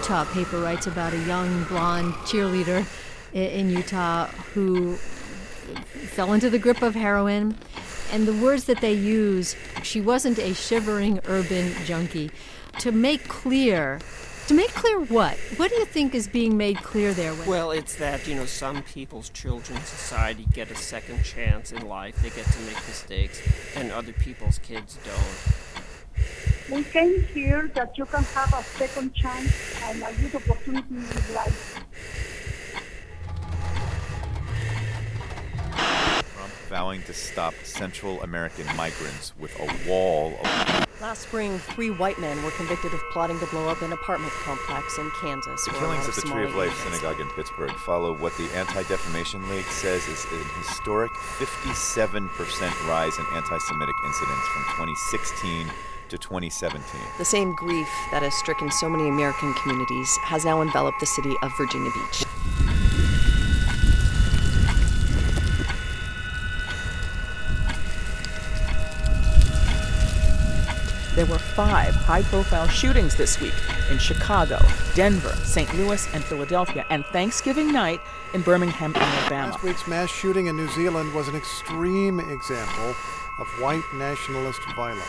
Utah paper writes about a young blonde cheerleader in Utah who fell into the grip of heroin. And the words that they use, she wasn't a shivering urban junkie. To make clear what? What do you think is being made clear there? Well, it's that, some people's children's society get a second chance in life. They get to make mistakes, and other people's kids don't. We came here that you can have a second chance and a good opportunity in life. Vowing to stop Central American migrants with a wall of... Last spring, 3 white men were convicted of plotting to blow up an apartment complex in Kansas. The killings of the Tree of Life synagogue in Pittsburgh follow what the Anti-Defamation League says is an historic 57% rise in anti-Semitic incidents from 2016 to 2017. The same grief that has stricken so many American communities has now enveloped the city of Virginia Beach. There were 5 high-profile shootings this week in Chicago, Denver, St. Louis, and Philadelphia, and Thanksgiving night in Birmingham, Alabama. Last week's mass shooting in New Zealand was an extreme example of white nationalist violence.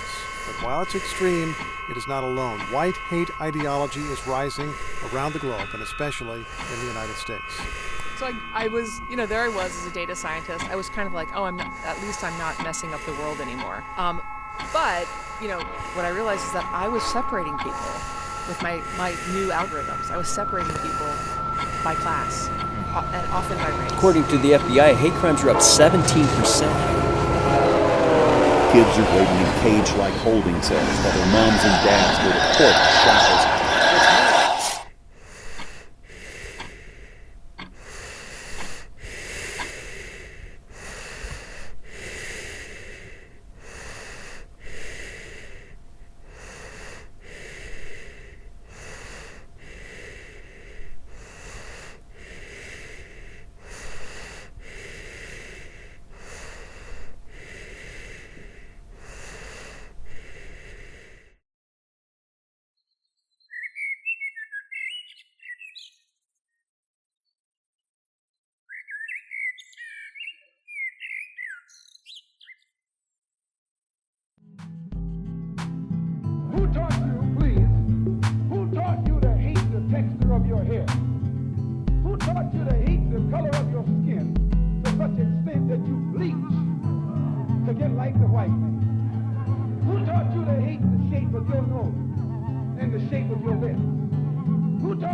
But while it's extreme, it is not alone. White hate ideology is rising around the globe, and especially in the United States. So I was, there I was as a data scientist. I was kind of like, at least I'm not messing up the world anymore. But, what I realized is that I was separating people with my new algorithms. I was separating people by class, and often by race. According to the FBI, hate crimes are up 17%. Kids are waiting in cage-like holding cells while their moms and dads go to court trials. Who taught you, please? Who taught you to hate the texture of your hair? Who taught you to hate the color of your skin to such extent that you bleach to get like the white man? Who taught you to hate the shape of your nose and the shape of your lips? Who taught